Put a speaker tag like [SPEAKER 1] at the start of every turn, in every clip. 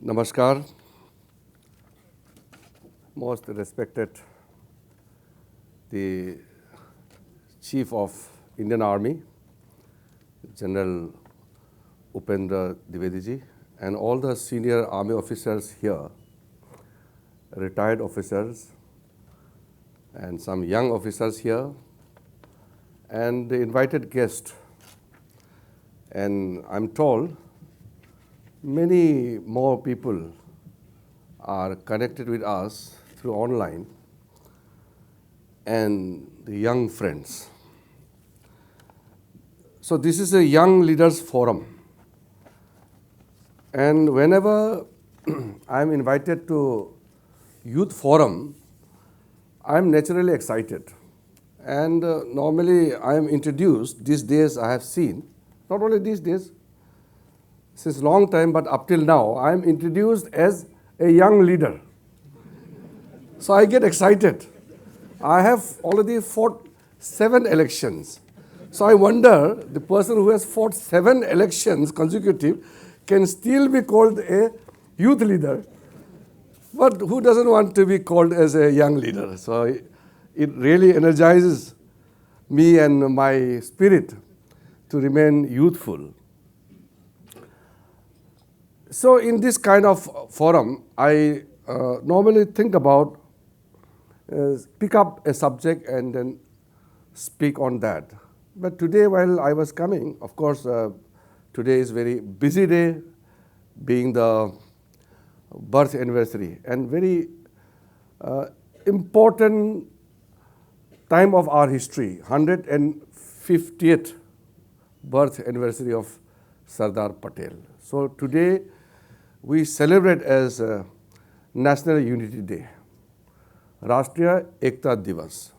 [SPEAKER 1] Namaskar, most respected the Chief of Indian Army, General Upendra Dwivedi ji, and all the senior army officers here, retired officers, and some young officers here, and the invited guest. And I'm told many more people are connected with us through online and the young friends. So this is a young leaders forum. And whenever I'm invited to youth forum, I'm naturally excited. And normally I am introduced, these days I have seen, not only these days, since long time, but up till now, I am introduced as a young leader. So I get excited. I have already fought 7 elections. So I wonder, the person who has fought 7 elections consecutive can still be called a youth leader. But who doesn't want to be called as a young leader? So it really energizes me and my spirit to remain youthful. So in this kind of forum, I normally think about pick up a subject and then speak on that. But today, while I was coming, of course, today is very busy day, being the birth anniversary and very important time of our history, 150th birth anniversary of Sardar Patel. So today we celebrate as National Unity Day, Rashtriya Ekta Divas.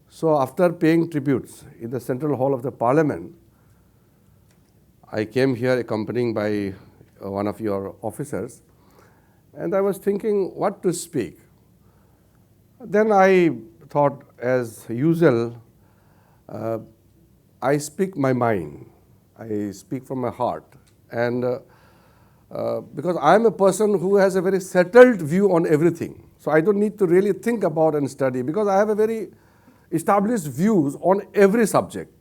[SPEAKER 1] So after paying tributes in the Central Hall of the Parliament, I came here accompanied by one of your officers, and I was thinking what to speak. Then I thought, as usual, I speak my mind. I speak from my heart. And because I am a person who has a very settled view on everything. So I don't need to really think about and study because I have a very established views on every subject.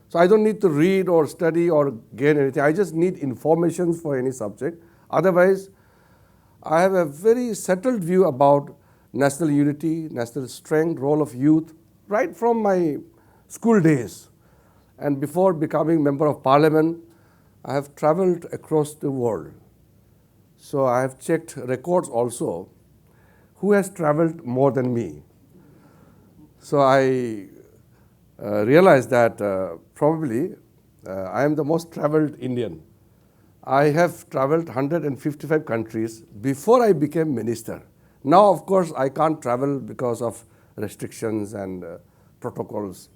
[SPEAKER 1] So I don't need to read or study or gain anything. I just need information for any subject. Otherwise, I have a very settled view about national unity, national strength, role of youth, right from my school days. And before becoming member of parliament, I have traveled across the world. So I have checked records also, who has traveled more than me. So I realized that probably I am the most traveled Indian. I have traveled 155 countries before I became minister. Now, of course, I can't travel because of restrictions and protocols.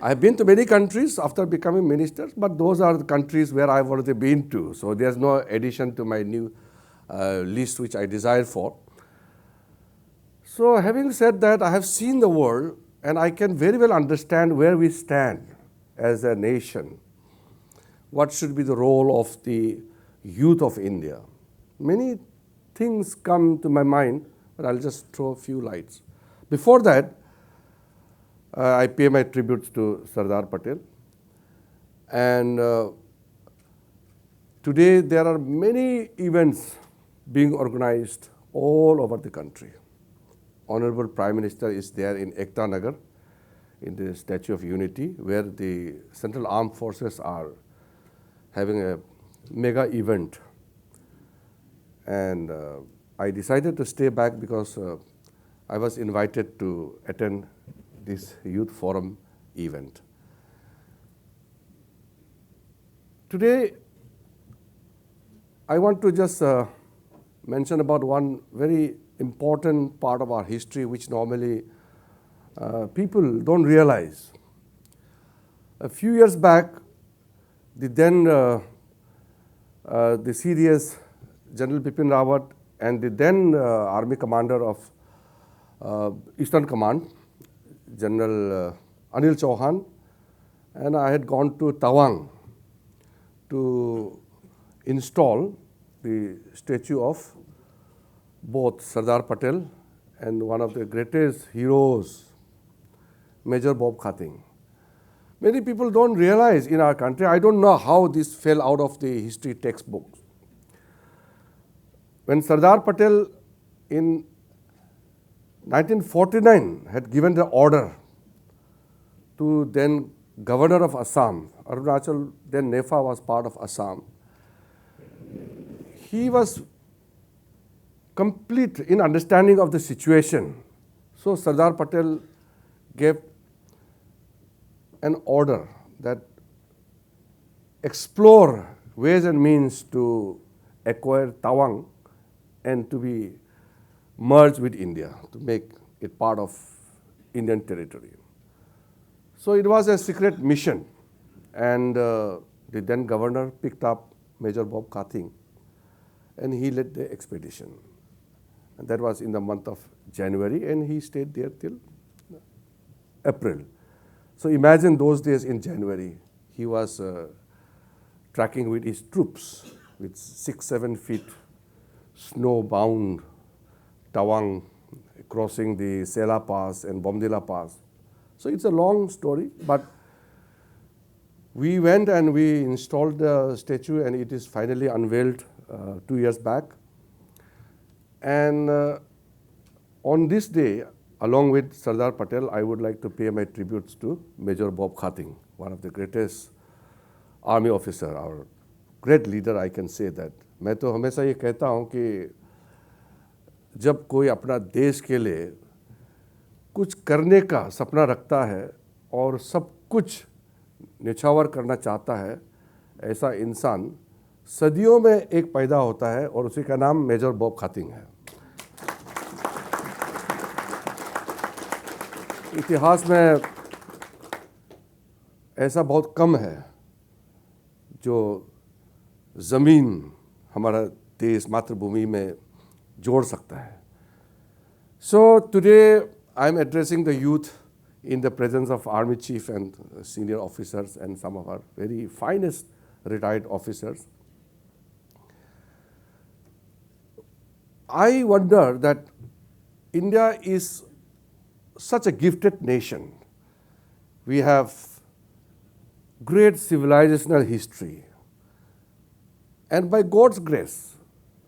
[SPEAKER 1] I have been to many countries after becoming minister, but those are the countries where I've already been to. So there's no addition to my new list which I desire for. So having said that, I have seen the world and I can very well understand where we stand as a nation. What should be the role of the youth of India? Many things come to my mind, but I'll just throw a few lights. Before that, I pay my tributes to Sardar Patel. And today there are many events being organized all over the country. Honorable Prime Minister is there in Ekta Nagar, in the Statue of Unity, where the Central Armed Forces are having a mega event. And I decided to stay back because I was invited to attend this youth forum event. Today, I want to just mention about one very important part of our history which normally people don't realize. A few years back, the then the CDS General Bipin Rawat and the then Army Commander of Eastern Command, General Anil Chauhan, and I had gone to Tawang to install the statue of both Sardar Patel and one of the greatest heroes, Major Bob Khating. Many people don't realize in our country, I don't know how this fell out of the history textbooks. When Sardar Patel in 1949 had given the order to then Governor of Assam, Arunachal, then Nefa was part of Assam, he was complete in understanding of the situation. So Sardar Patel gave an order that explore ways and means to acquire Tawang and to be merged with India, to make it part of Indian territory. So it was a secret mission, and the then governor picked up Major Bob Khating, and he led the expedition. And that was in the month of January, and he stayed there till April. So imagine those days in January, he was tracking with his troops with 6-7 feet snow-bound Tawang, crossing the Sela Pass and Bomdila Pass. So it's a long story, but we went and we installed the statue, and it is finally unveiled 2 years back. And on this day, along with Sardar Patel, I would like to pay my tributes to Major Bob Khating, one of the greatest army officer, our great leader, I can say that. मैं तो हमेशा ये कहता हूँ कि जब कोई अपना देश के लिए कुछ करने का सपना रखता है और सब कुछ निछावर करना चाहता है, ऐसा इंसान सदियों में एक पैदा होता है और उसी का नाम मेजर बॉब खातिंग है। इतिहास में ऐसा बहुत कम है जो ज़मीन हमारा देश मातृभूमि में जोड़ सकता है। So today I am addressing the youth in the presence of Army Chief and senior officers and some of our very finest retired officers. I wonder that India is such a gifted nation. We have great civilizational history. And by God's grace,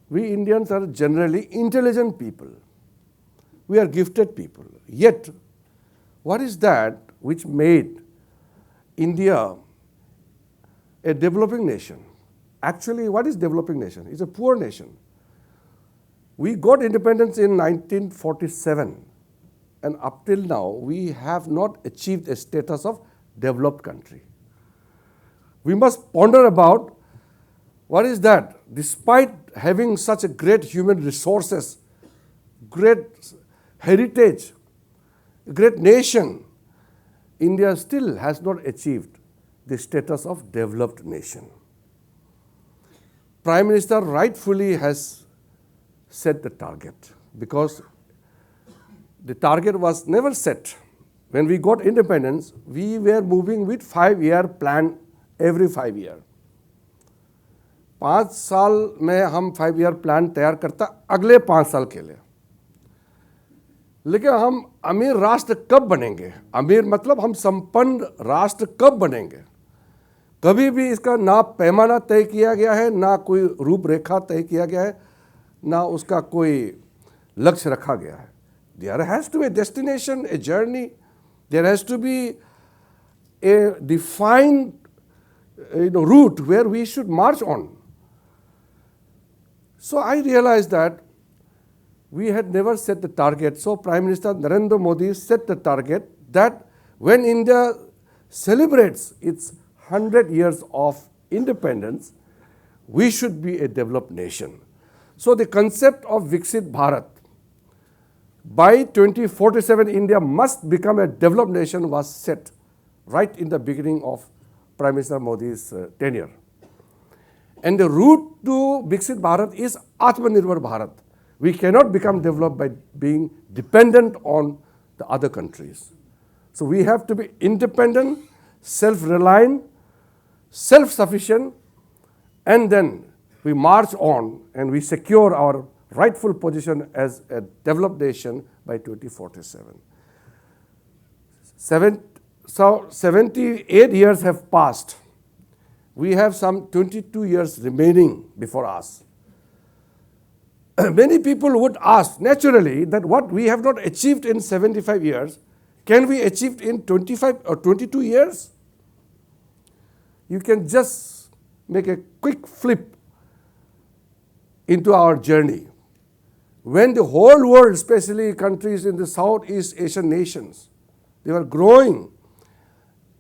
[SPEAKER 1] we Indians are generally intelligent people. We are gifted people. Yet, what is that which made India a developing nation? Actually, what is developing nation? It's a poor nation. We got independence in 1947, and up till now, we have not achieved a status of developed country. We must ponder about what is that. Despite having such a great human resources, great heritage, great nation, India still has not achieved the status of developed nation. Prime Minister rightfully has set the target, because the target was never set. When we got independence, we were moving with 5-year plan every 5 years. 5 साल में हम 5-year plan तैयार करता अगले 5 साल के लिए। लेकिन हम अमीर राष्ट्र कब बनेंगे? अमीर मतलब हम संपन्न राष्ट्र कब बनेंगे? कभी भी इसका ना पैमाना तय किया गया है, ना कोई रूपरेखा तय किया गया है, ना उसका कोई लक्ष्य रखा गया है। There has to be a destination, a journey. There has to be a defined route where we should march on. So I realized that we had never set the target. So Prime Minister Narendra Modi set the target that when India celebrates its 100 years of independence, we should be a developed nation. So the concept of Viksit Bharat, by 2047 India must become a developed nation, was set right in the beginning of Prime Minister Modi's tenure. And the route to Viksit Bharat is Atmanirbhar Bharat. We cannot become developed by being dependent on the other countries. So we have to be independent, self-reliant, self-sufficient, and then we march on and we secure our rightful position as a developed nation by 2047. 78 years have passed. We have some 22 years remaining before us. Many people would ask naturally that what we have not achieved in 75 years, can we achieve in 25 or 22 years? You can just make a quick flip into our journey. When the whole world, especially countries in the Southeast Asian nations, they were growing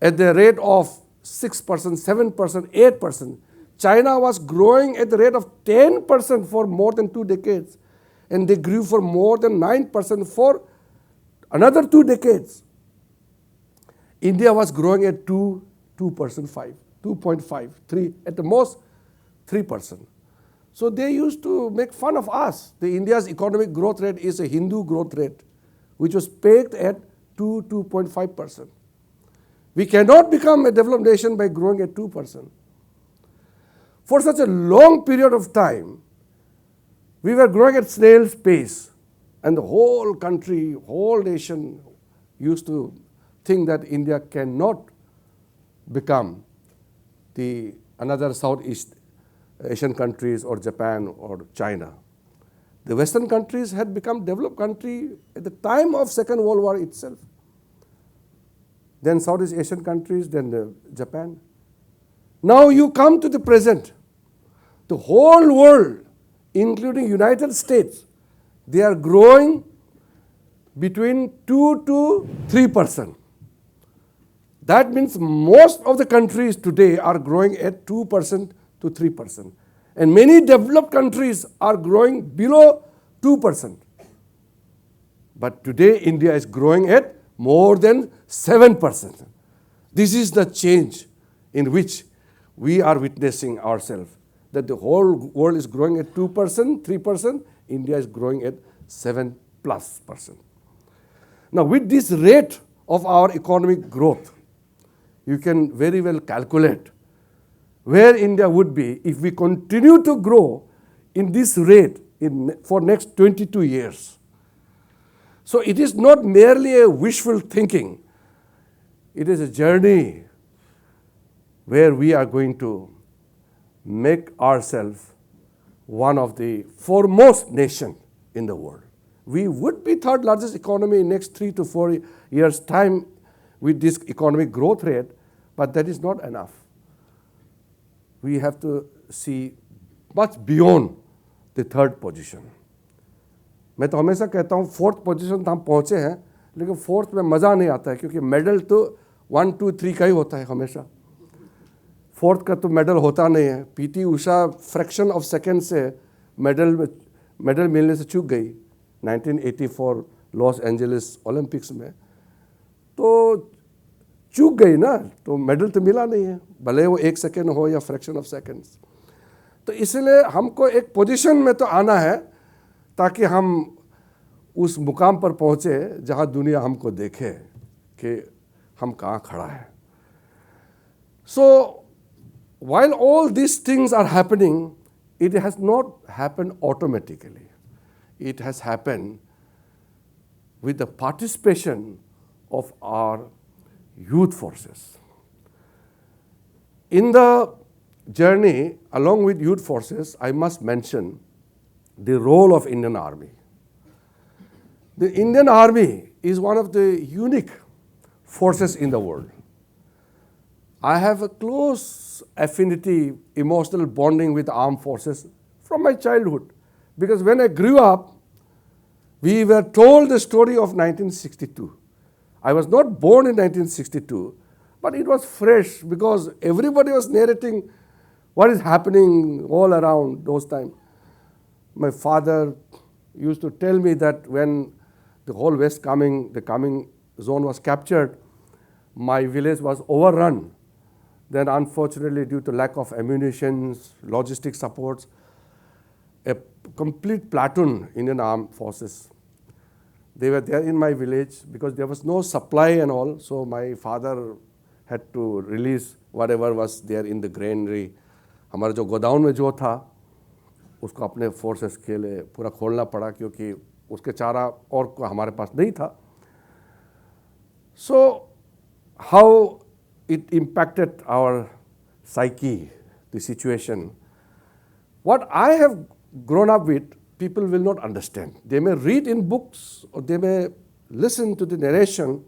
[SPEAKER 1] at the rate of 6%, 7%, 8%. China was growing at the rate of 10% for more than 2 decades. And they grew for more than 9% for another 2 decades. India was growing at 2.5, 3, at the most 3%. So they used to make fun of us. The India's economic growth rate is a Hindu growth rate, which was pegged at 2.5%. We cannot become a developed nation by growing at 2%. For such a long period of time, we were growing at snail's pace, and the whole country, whole nation used to think that India cannot become another Southeast Asian countries or Japan or China. The Western countries had become developed country at the time of Second World War itself. Then Southeast Asian countries, then Japan. Now you come to the present. The whole world, including United States, they are growing between 2 to 3%. That means most of the countries today are growing at 2% to 3%. And many developed countries are growing below 2%. But today India is growing at more than 7%. This is the change in which we are witnessing ourselves. That the whole world is growing at 2%, 3%, India is growing at 7+%. Now with this rate of our economic growth, you can very well calculate where India would be if we continue to grow in this rate for next 22 years. So it is not merely a wishful thinking. It is a journey where we are going to make ourselves one of the foremost nation in the world. We would be third largest economy in next 3 to 4 years' time with this economic growth rate, but that is not enough. We have to see much beyond the third position. मैं तो हमेशा कहता हूँ fourth position तो हम पहुँचे हैं, लेकिन फोर्थ में मज़ा नहीं आता है क्योंकि मेडल तो 1, 2, 3 का ही होता है हमेशा. फोर्थ का तो मेडल होता नहीं है. PT Usha fraction of second से मेडल मिलने से चूक गई 1984 लॉस एंजलिस ओलंपिक्स में. तो चूक गई ना, तो मेडल तो मिला नहीं है, भले वो 1 सेकेंड हो या फ्रैक्शन ऑफ सेकेंड्स. तो इसलिए हमको एक पोजीशन में तो आना है ताकि हम उस मुकाम पर पहुँचे जहाँ दुनिया हमको देखे कि हम कहाँ खड़ा है. So while all these things are happening, it has not happened automatically. It has happened with the participation of our youth forces. In the journey along with youth forces, I must mention the role of Indian Army. The Indian Army is one of the unique forces in the world. I have a close affinity, emotional bonding with armed forces from my childhood. Because when I grew up, we were told the story of 1962. I was not born in 1962, but it was fresh because everybody was narrating what is happening all around those times. My father used to tell me that when the whole the coming zone was captured, my village was overrun. Then unfortunately, due to lack of ammunition, logistic supports, a complete platoon Indian armed forces, they were there in my village because there was no supply and all. So my father had to release whatever was there in the granary. हमारा जो godown में जो था उसको अपने forces के लिए पूरा खोलना पड़ा, क्योंकि उसके चारा और हमारे पास नहीं था. So how it impacted our psyche, the situation. What I have grown up with, people will not understand. They may read in books or they may listen to the narration.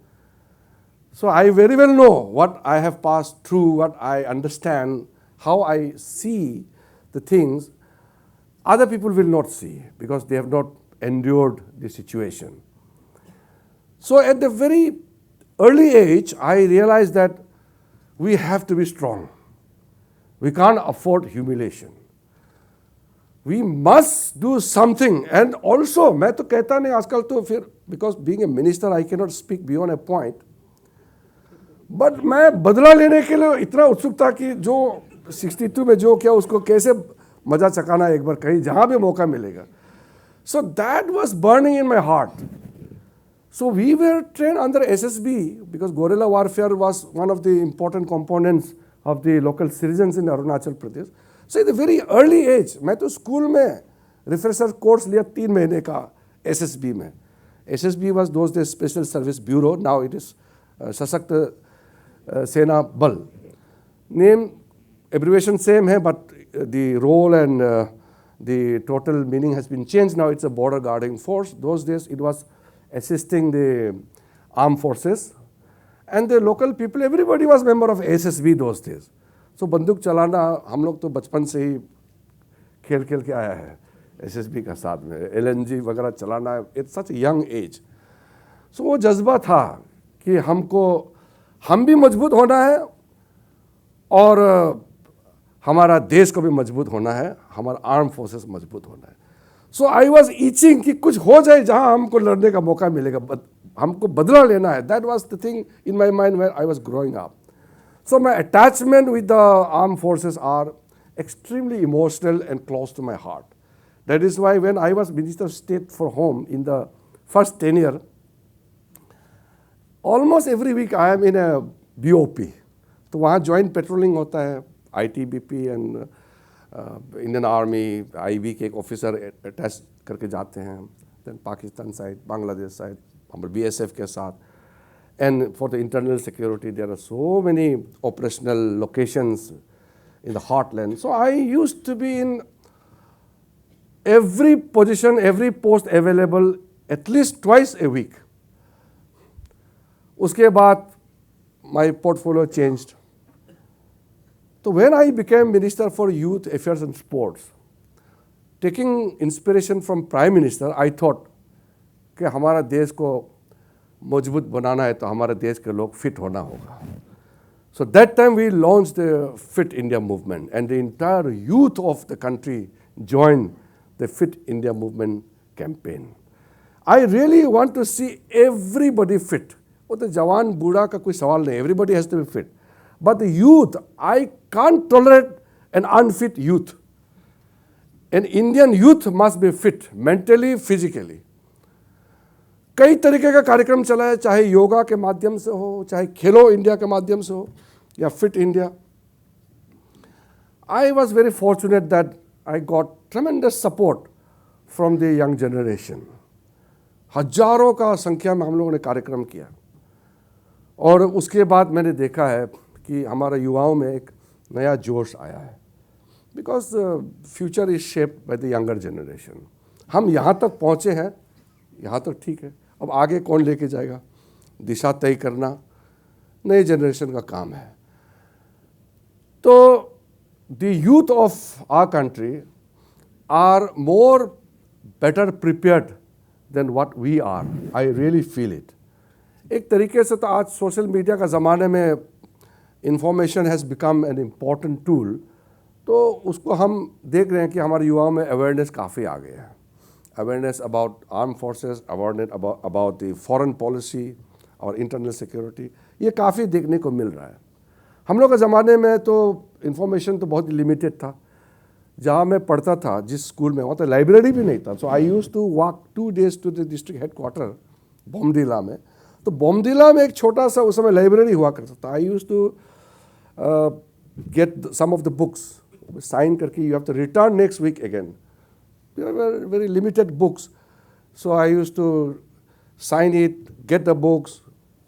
[SPEAKER 1] So I very well know what I have passed through, what I understand, how I see the things. Other people will not see because they have not endured the situation. So at the very early age, I realized that we have to be strong. We can't afford humiliation. We must do something. And also, मैं तो कहता नहीं आजकल तो फिर, because being a minister, I cannot speak beyond a point. But मैं बदला लेने के लिए इतना उत्सुक था कि जो 62 में जो किया उसको कैसे मजा चकाना एक बार कहीं जहाँ भी मौका मिलेगा. So that was burning in my heart. So we were trained under SSB because guerrilla warfare was one of the important components of the local citizens in Arunachal Pradesh. So at the very early age, मैं तो school में refresher course लिया 3 महीने का SSB में. SSB was those days Special Service Bureau. Now it is सशक्त सेना बल. Name abbreviation same है, but the role and the total meaning has been changed. Now it's a border guarding force. Those days it was assisting the armed forces and the local people. Everybody was member of SSB those days. So बंदूक चलाना हम लोग तो बचपन से ही खेल खेल के आया है SSB का साथ में. LNG वगैरह चलाना एट सच यंग एज. सो वो जज्बा था कि हम भी मजबूत होना है और हमारा देश को भी मजबूत होना है, हमारा आर्म फोर्सेस मजबूत होना है. सो आई वॉज ईचिंग कि कुछ हो जाए जहाँ हमको लड़ने का मौका मिलेगा, हमको बदला लेना है. That was the thing in my mind where I was growing up. So my attachment with the armed forces are extremely emotional and close to my heart. That is why when I was Minister of State for Home in the first tenure, almost every week I am in a BOP. तो वहाँ joint patrolling होता है, ITBP and Indian Army, IB के एक officer attach करके जाते हैं. Then Pakistan side, Bangladesh side, हमारे BSF के साथ. And for the internal security, there are so many operational locations in the heartland. So I used to be in every position, every post available at least twice a week. उसके बाद my portfolio changed. So when I became Minister for Youth Affairs and Sports, taking inspiration from Prime Minister, I thought कि हमारा देश को मजबूत बनाना है तो हमारे देश के लोग फिट होना होगा. So that time we launched the Fit India movement and the entire youth of the country joined the Fit India movement campaign. I really want to see everybody fit. वो तो जवान बूढ़ा का कोई सवाल नहीं, everybody has to be fit. But the youth, I can't tolerate an unfit youth. An Indian youth must be fit mentally, physically. कई तरीके का कार्यक्रम चला है, चाहे योगा के माध्यम से हो, चाहे खेलो इंडिया के माध्यम से हो या fit India. I was very fortunate that I got ट्रेमेंडस support from the young generation. हजारों का संख्या में हम लोगों ने कार्यक्रम किया और उसके बाद मैंने देखा है कि हमारे युवाओं में एक नया जोश आया है. Because future is shaped by the younger generation. हम यहाँ तक पहुँचे हैं, यहाँ तक ठीक है, अब आगे कौन लेके जाएगा, दिशा तय करना नए जनरेशन का काम है. तो the youth of our country are more better prepared than what we are. I really feel it. एक तरीके से तो आज सोशल मीडिया का ज़माने में information has become an important tool. तो उसको हम देख रहे हैं कि हमारे युवाओं में अवेयरनेस काफ़ी आ गया है. Awareness about armed forces, awareness about the foreign policy और इंटरनल सिक्योरिटी, ये काफ़ी देखने को मिल रहा है. हम लोग के ज़माने में तो इन्फॉर्मेशन तो बहुत लिमिटेड था. जहाँ मैं पढ़ता था जिस स्कूल में, वहाँ तो लाइब्रेरी भी नहीं था. So I use to walk 2 days to the district headquarter Bomdila में. तो बोमदिला में एक छोटा सा उस समय लाइब्रेरी हुआ करता था. I use to get some of the books, sign करके you have to return next week again. there were very limited books. So I used to sign it, get the books,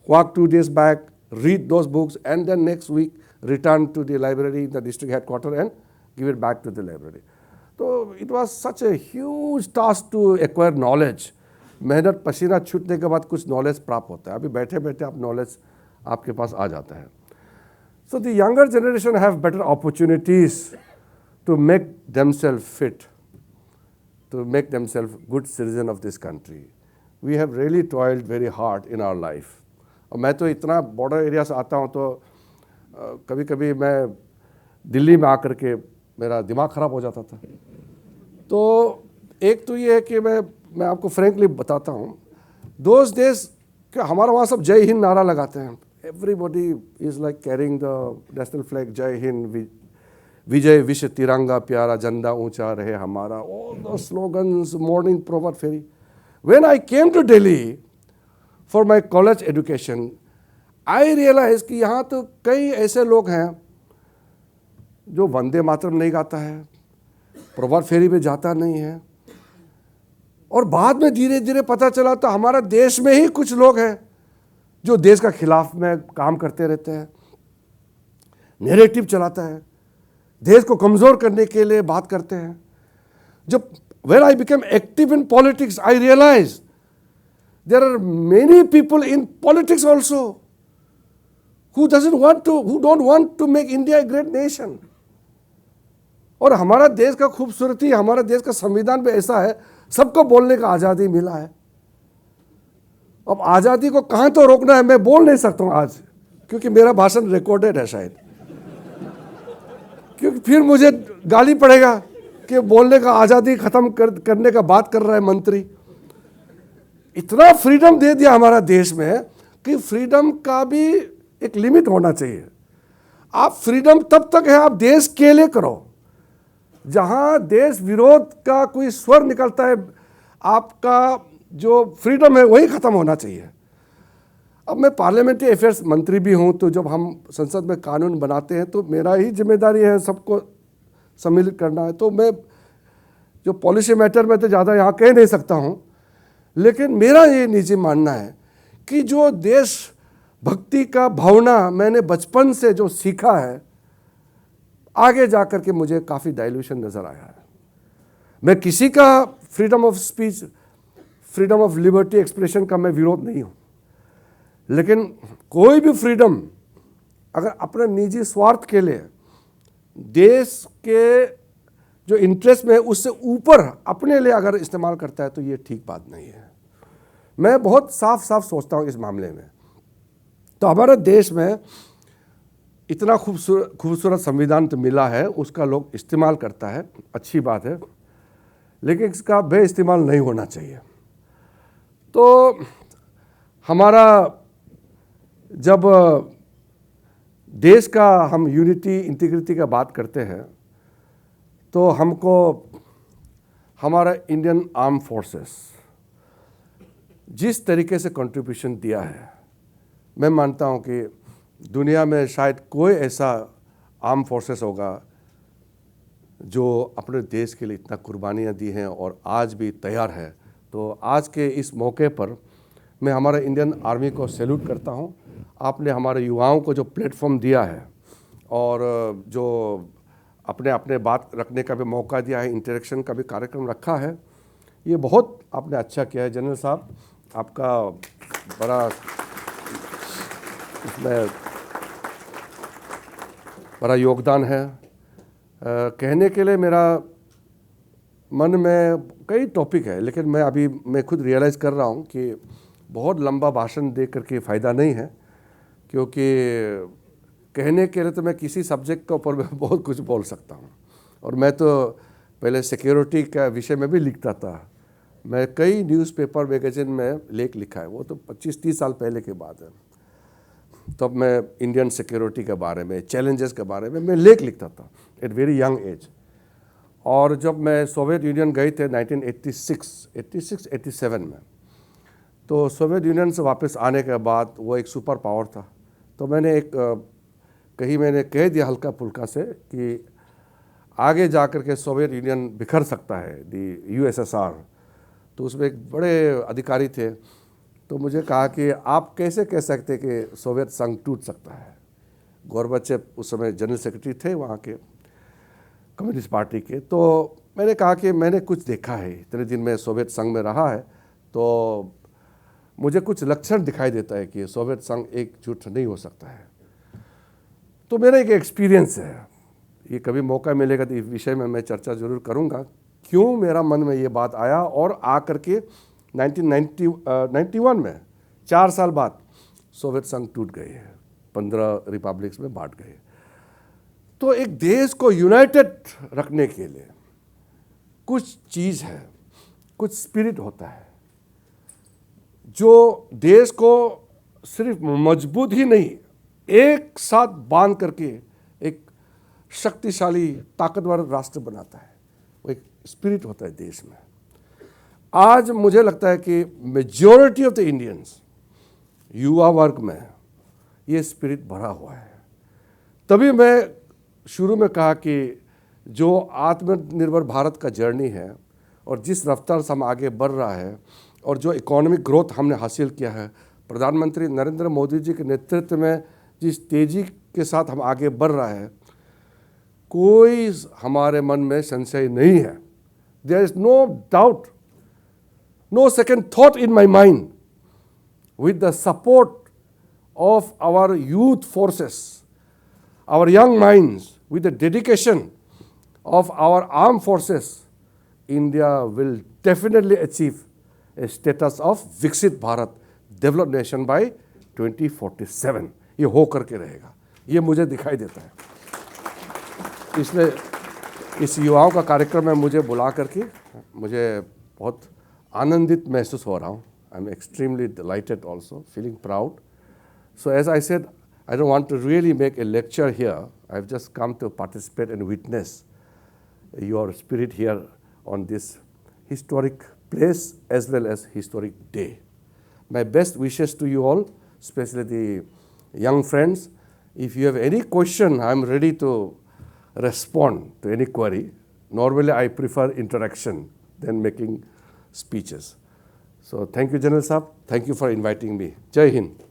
[SPEAKER 1] walk 2 days back, read those books, and then next week return to the library in the district headquarters and give it back to the library. So it was such a huge task to acquire knowledge. मेहनत पसीना छूटने के बाद कुछ knowledge प्राप्त होता है, अभी बैठे बैठे आप नॉलेज आपके पास आ जाता है. So the younger generation have better opportunities to make themselves fit, to make themselves good citizen of this country. We have really toiled very hard in our life. और मैं तो इतना बॉर्डर एरिया से आता हूँ तो कभी कभी मैं दिल्ली में आकर के मेरा दिमाग ख़राब हो जाता था. तो एक तो ये है कि मैं आपको फ्रेंकली बताता हूँ, दोज डेज कि हमारा वहाँ सब जय हिंद नारा लगाते हैं. Everybody is like carrying the national flag, जय हिंद, विजय विश्व तिरंगा प्यारा, झंडा ऊंचा रहे हमारा, all the slogans, morning prabhat pheri. When I came to Delhi for my college education, I realise कि यहाँ तो कई ऐसे लोग हैं जो वंदे मातरम नहीं गाता है, प्रभात फेरी पे जाता नहीं है. और बाद में धीरे धीरे पता चला तो हमारा देश में ही कुछ लोग हैं जो देश का खिलाफ में काम करते रहते हैं, नैरेटिव चलाता है, देश को कमज़ोर करने के लिए बात करते हैं. जब when I became active in politics, I realized there are many people in politics also who don't want to make India a great nation. और हमारा देश का खूबसूरती, हमारा देश का संविधान भी ऐसा है, सबको बोलने का आज़ादी मिला है. अब आज़ादी को कहाँ तो रोकना है मैं बोल नहीं सकता हूँ आज, क्योंकि मेरा भाषण रिकॉर्डेड है शायद, क्योंकि फिर मुझे गाली पड़ेगा कि बोलने का आज़ादी ख़त्म करने का बात कर रहा है मंत्री. इतना फ्रीडम दे दिया हमारा देश में कि फ्रीडम का भी एक लिमिट होना चाहिए. आप फ्रीडम तब तक है आप देश के लिए करो, जहाँ देश विरोध का कोई स्वर निकलता है, आपका जो फ्रीडम है वही ख़त्म होना चाहिए. अब मैं पार्लियामेंट्री अफेयर्स मंत्री भी हूँ, तो जब हम संसद में कानून बनाते हैं तो मेरा ही जिम्मेदारी है सबको सम्मिलित करना है. तो मैं जो पॉलिसी मैटर में तो ज़्यादा यहाँ कह नहीं सकता हूँ, लेकिन मेरा ये निजी मानना है कि जो देश भक्ति का भावना मैंने बचपन से जो सीखा है, आगे जा कर के मुझे काफ़ी डाइल्यूशन नज़र आया है. मैं किसी का freedom of speech, freedom of liberty expression का मैं विरोध नहीं हूँ, लेकिन कोई भी फ्रीडम अगर अपने निजी स्वार्थ के लिए, देश के जो इंटरेस्ट में उससे ऊपर अपने लिए अगर इस्तेमाल करता है तो ये ठीक बात नहीं है. मैं बहुत साफ साफ सोचता हूँ इस मामले में. तो हमारे देश में इतना खूबसूरत संविधान तो मिला है, उसका लोग इस्तेमाल करता है, अच्छी बात है, लेकिन इसका बेइस्तेमाल नहीं होना चाहिए. तो हमारा जब देश का हम यूनिटी इंटीग्रिटी का बात करते हैं तो हमको हमारा इंडियन आर्म फोर्सेस जिस तरीके से कंट्रीब्यूशन दिया है, मैं मानता हूं कि दुनिया में शायद कोई ऐसा आर्म फोर्सेस होगा जो अपने देश के लिए इतना कुर्बानियाँ दी हैं और आज भी तैयार है. तो आज के इस मौके पर मैं हमारे इंडियन आर्मी को सैल्यूट करता हूं. आपने हमारे युवाओं को जो प्लेटफॉर्म दिया है और जो अपने अपने बात रखने का भी मौका दिया है, इंटरेक्शन का भी कार्यक्रम रखा है, ये बहुत आपने अच्छा किया है. जनरल साहब, आपका बड़ा इसमें बड़ा योगदान है. कहने के लिए मेरा मन में कई टॉपिक है, लेकिन मैं खुद रियलाइज़ कर रहा हूँ कि बहुत लंबा भाषण दे करके फ़ायदा नहीं है, क्योंकि कहने के लिए तो मैं किसी सब्जेक्ट के ऊपर मैं बहुत कुछ बोल सकता हूँ. और मैं तो पहले सिक्योरिटी का विषय में भी लिखता था. मैं कई न्यूज़पेपर मैगजीन में लेख लिखा है, वो तो 25-30 साल पहले की बात है. तब मैं इंडियन सिक्योरिटी के बारे में, चैलेंजेस के बारे में मैं लेख लिखता था एट वेरी यंग एज. और जब मैं सोवियत यूनियन गए थे 1986-87 में, तो सोवियत यूनियन से वापस आने के बाद वो एक सुपर पावर था. तो मैंने कहीं मैंने कह दिया हल्का फुल्का से कि आगे जाकर के सोवियत यूनियन बिखर सकता है, दी USSR, तो उसमें एक बड़े अधिकारी थे, तो मुझे कहा कि आप कैसे कह सकते कि सोवियत संघ टूट सकता है। गोरबाचेव उस समय जनरल सेक्रेटरी थे वहाँ के कम्युनिस्ट पार्टी के। तो मैंने कहा कि मैंने कुछ देखा है, इतने दिन में सोवियत संघ में रहा है, तो मुझे कुछ लक्षण दिखाई देता है कि सोवियत संघ एकजुट नहीं हो सकता है। तो मेरा एक एक्सपीरियंस है, ये कभी मौका मिलेगा तो इस विषय में मैं चर्चा जरूर करूँगा, क्यों मेरा मन में ये बात आया। और आकर के 1991 में 4 साल बाद सोवियत संघ टूट गए, 15 रिपब्लिक्स में बांट गए। तो एक देश को यूनाइटेड रखने के लिए कुछ चीज़ है, कुछ स्पिरिट होता है जो देश को सिर्फ मजबूत ही नहीं, एक साथ बांध करके एक शक्तिशाली ताकतवर राष्ट्र बनाता है। वो एक स्पिरिट होता है देश में। आज मुझे लगता है कि मेजॉरिटी ऑफ द इंडियंस, युवा वर्ग में ये स्पिरिट भरा हुआ है। तभी मैं शुरू में कहा कि जो आत्मनिर्भर भारत का जर्नी है और जिस रफ्तार से हम आगे बढ़ रहा है और जो इकोनॉमिक ग्रोथ हमने हासिल किया है, प्रधानमंत्री नरेंद्र मोदी जी के नेतृत्व में जिस तेज़ी के साथ हम आगे बढ़ रहा है, कोई हमारे मन में संशय नहीं है। There is no doubt, no second thought in my mind, with the support of our youth forces, our young minds, with the dedication of our armed forces, India will definitely achieve a status of Viksit Bharat, developed nation by 2047. ये हो करके रहेगा, ये मुझे दिखाई देता है। इसलिए इस युवाओं का कार्यक्रम में मुझे बुला करके मुझे बहुत आनंदित महसूस हो रहा हूँ। I am extremely dilated also, feeling proud. So as I said, I don't want to really make a lecture here. I've just come to participate and witness your spirit here on this historic place as well as historic day. My best wishes to you all, especially the young friends. If you have any question, I'm ready to respond to any query. Normally, I prefer interaction than making speeches. So thank you, General Saab. Thank you for inviting me. Jai Hind.